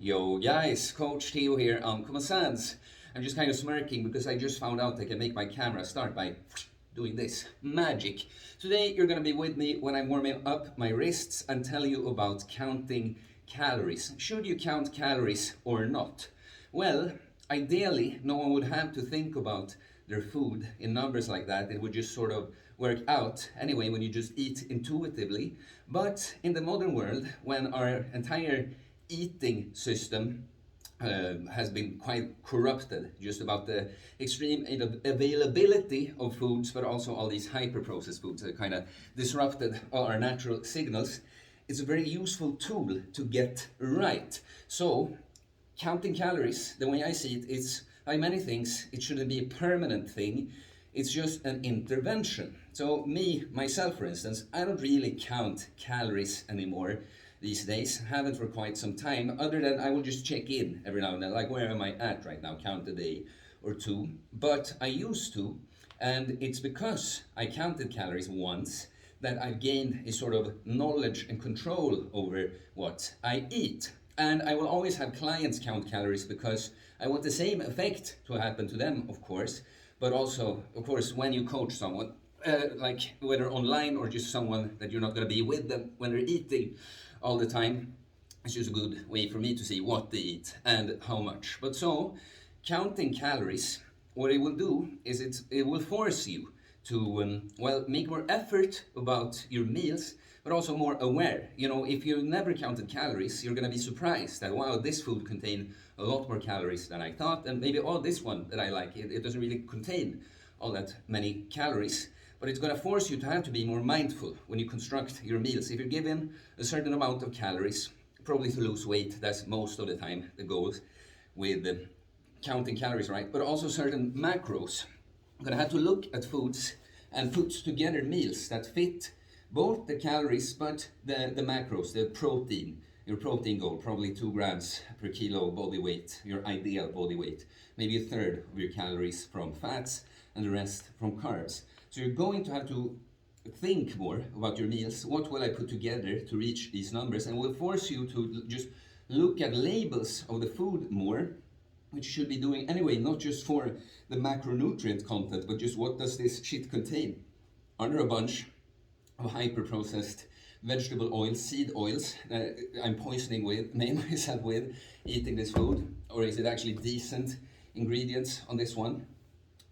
Yo guys, Coach Theo here on Common Sense. I'm just kind of smirking because I just found out I can make my camera start by doing this. Magic. Today you're going to be with me when I'm warming up my wrists and tell you about counting calories. Should you count calories or not? Well, ideally no one would have to think about their food in numbers like that. It would just sort of work out anyway when you just eat intuitively. But in the modern world, when our entire eating system has been quite corrupted, just about the extreme availability of foods, but also all these hyper-processed foods that kind of disrupted all our natural signals. It's a very useful tool to get right. So, counting calories, the way I see it, is like many things, it shouldn't be a permanent thing. It's just an intervention. So myself, for instance, I don't really count calories anymore these days. Haven't for quite some time, other than I will just check in every now and then, like where am I at right now, count a day or two. But I used to, and it's because I counted calories once that I've gained a sort of knowledge and control over what I eat. And I will always have clients count calories because I want the same effect to happen to them, of course, but also, of course, when you coach someone, like whether online or just someone that you're not going to be with them when they're eating all the time, it's just a good way for me to see what they eat and how much. But so, counting calories, what it will do is it will force you to, make more effort about your meals, but also more aware. You know, if you never counted calories, you're going to be surprised that, wow, this food contained a lot more calories than I thought, and maybe, oh, this one that I like, it doesn't really contain all that many calories. But it's going to force you to have to be more mindful when you construct your meals. If you're given a certain amount of calories, probably to lose weight, that's most of the time the goal with counting calories, right? But also certain macros. You're going to have to look at foods and put together meals that fit both the calories but the macros, the protein. Your protein goal, probably 2 grams per kilo body weight, your ideal body weight. Maybe a third of your calories from fats and the rest from carbs. So you're going to have to think more about your meals. What will I put together to reach these numbers? And will force you to just look at labels of the food more, which you should be doing anyway, not just for the macronutrient content, but just what does this shit contain? Are there a bunch of hyper-processed vegetable oils, seed oils that I'm poisoning myself with eating this food? Or is it actually decent ingredients on this one?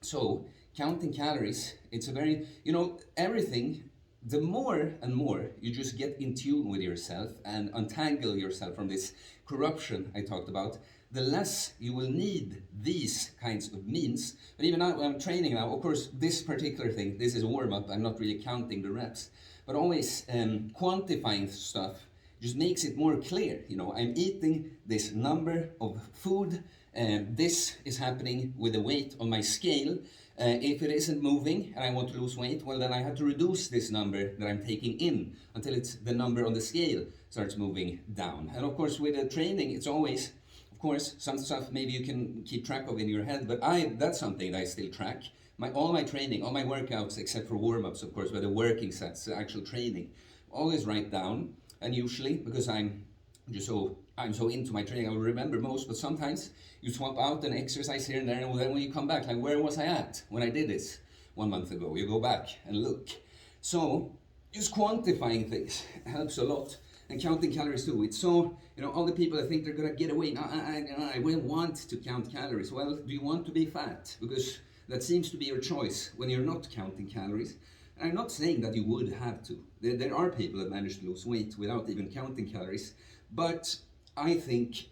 So, counting calories, it's a very, everything, the more and more you just get in tune with yourself and untangle yourself from this corruption I talked about, the less you will need these kinds of means. But even now, when I'm training now, of course, this particular thing, this is warm-up, I'm not really counting the reps, but always quantifying stuff just makes it more clear. I'm eating this number of food, and this is happening with the weight on my scale. If it isn't moving and I want to lose weight, well, then I have to reduce this number that I'm taking in until it's the number on the scale starts moving down. And of course, with the training, it's always, of course, some stuff maybe you can keep track of in your head, but that's something that I still track. All my training, all my workouts, except for warm-ups, of course, but the working sets, the actual training, always write down. And usually, because I'm so into my training, I will remember most, but sometimes you swap out an exercise here and there, and then when you come back, like, where was I at when I did this 1 month ago? You go back and look. So, just quantifying things helps a lot. And counting calories too. It's so, all the people that think they're going to get away. No, I will want to count calories. Well, do you want to be fat? Because that seems to be your choice when you're not counting calories. And I'm not saying that you would have to. There are people that manage to lose weight without even counting calories. But I think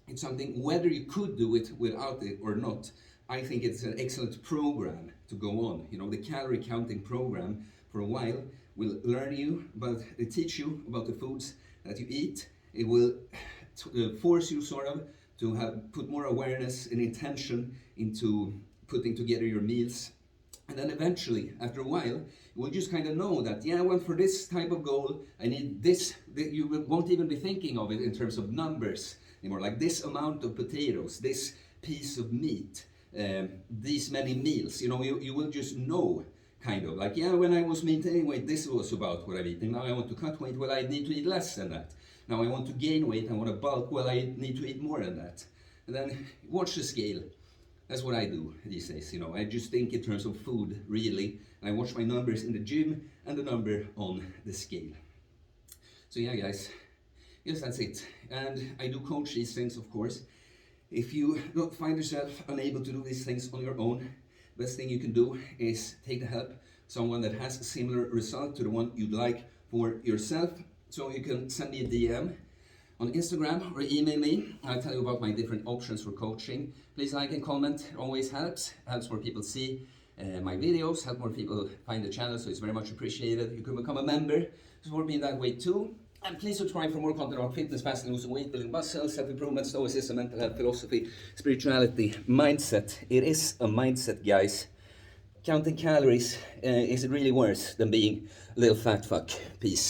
it's something, whether you could do it without it or not, I think it's an excellent program to go on. The calorie counting program for a while will teach you about the foods that you eat. It will force you sort of to put more awareness and intention into putting together your meals. And then eventually, after a while, you will just kind of know that, for this type of goal, I need this. You won't even be thinking of it in terms of numbers anymore, like this amount of potatoes, this piece of meat, these many meals. You will just know, kind of, like, when I was maintaining weight, this was about what I'm eating. Now I want to cut weight, well, I need to eat less than that. Now I want to gain weight, I want to bulk, well, I need to eat more than that. And then watch the scale. That's what I do these days, you know. I just think in terms of food, really. And I watch my numbers in the gym and the number on the scale. So yeah, guys, yes, that's it. And I do coach these things, of course. If you don't find yourself unable to do these things on your own, best thing you can do is take the help someone that has a similar result to the one you'd like for yourself. So you can send me a DM on Instagram or email me. I'll tell you about my different options for coaching. Please like and comment, it always helps more people see my videos, help more people find the channel, so it's very much appreciated. You can become a member, support me in that way too. And please subscribe for more content about fitness, fasting, losing weight, building muscle, self-improvement, stoicism, mental health, philosophy, spirituality, mindset. It is a mindset, guys. Counting calories, is it really worse than being a little fat fuck? Peace.